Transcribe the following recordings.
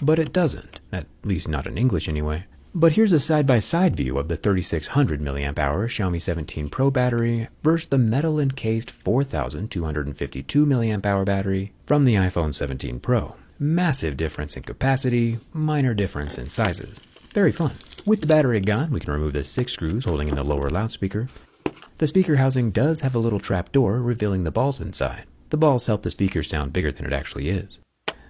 but it doesn't, at least not in English anyway. But here's a side-by-side view of the 3600 mAh Xiaomi 17 Pro battery versus the metal-encased 4252 mAh battery from the iPhone 17 Pro. Massive difference in capacity, minor difference in sizes. Very fun. With the battery gone, we can remove the 6 screws holding in the lower loudspeaker. The speaker housing does have a little trap door revealing the balls inside. The balls help the speaker sound bigger than it actually is.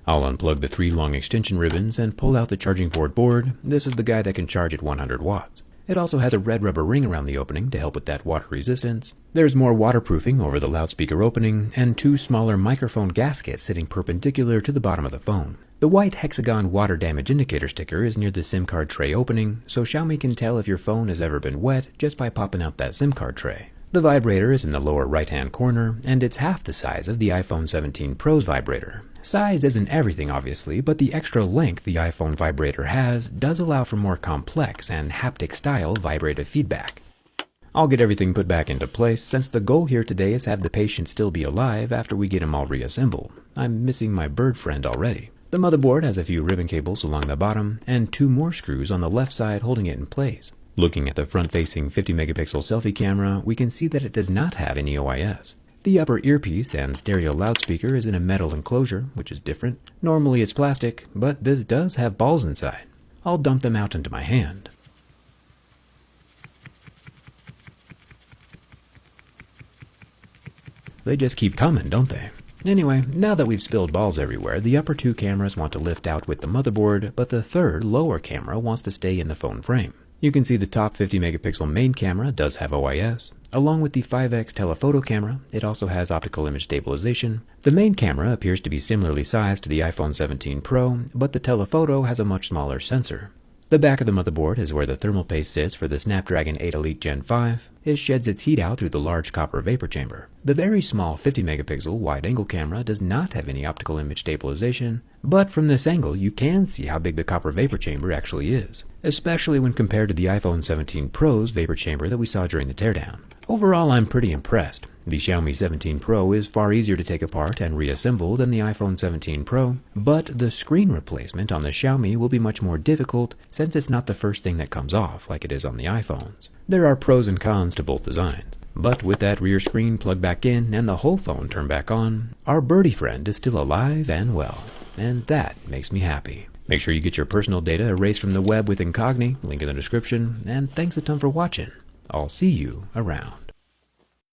I'll unplug the 3 long extension ribbons and pull out the charging port board. This is the guy that can charge at 100 watts. It also has a red rubber ring around the opening to help with that water resistance. There's more waterproofing over the loudspeaker opening, and 2 smaller microphone gaskets sitting perpendicular to the bottom of the phone. The white hexagon water damage indicator sticker is near the SIM card tray opening, so Xiaomi can tell if your phone has ever been wet just by popping out that SIM card tray. The vibrator is in the lower right-hand corner, and it's half the size of the iPhone 17 Pro's vibrator. Size isn't everything, obviously, but the extra length the iPhone vibrator has does allow for more complex and haptic-style vibrative feedback. I'll get everything put back into place, since the goal here today is to have the patient still be alive after we get him all reassembled. I'm missing my bird friend already. The motherboard has a few ribbon cables along the bottom, and 2 more screws on the left side holding it in place. Looking at the front-facing 50-megapixel selfie camera, we can see that it does not have any OIS. The upper earpiece and stereo loudspeaker is in a metal enclosure, which is different. Normally it's plastic, but this does have balls inside. I'll dump them out into my hand. They just keep coming, don't they? Anyway, now that we've spilled balls everywhere, the upper 2 cameras want to lift out with the motherboard, but the third, lower camera wants to stay in the phone frame. You can see the top 50-megapixel main camera does have OIS. Along with the 5x telephoto camera, it also has optical image stabilization. The main camera appears to be similarly sized to the iPhone 17 Pro, but the telephoto has a much smaller sensor. The back of the motherboard is where the thermal paste sits for the Snapdragon 8 Elite Gen 5. It sheds its heat out through the large copper vapor chamber. The very small 50-megapixel wide-angle camera does not have any optical image stabilization, but from this angle you can see how big the copper vapor chamber actually is, especially when compared to the iPhone 17 Pro's vapor chamber that we saw during the teardown. Overall, I'm pretty impressed. The Xiaomi 17 Pro is far easier to take apart and reassemble than the iPhone 17 Pro, but the screen replacement on the Xiaomi will be much more difficult since it's not the first thing that comes off like it is on the iPhones. There are pros and cons to both designs, but with that rear screen plugged back in and the whole phone turned back on, our birdie friend is still alive and well, and that makes me happy. Make sure you get your personal data erased from the web with Incogni, link in the description, and thanks a ton for watching. I'll see you around.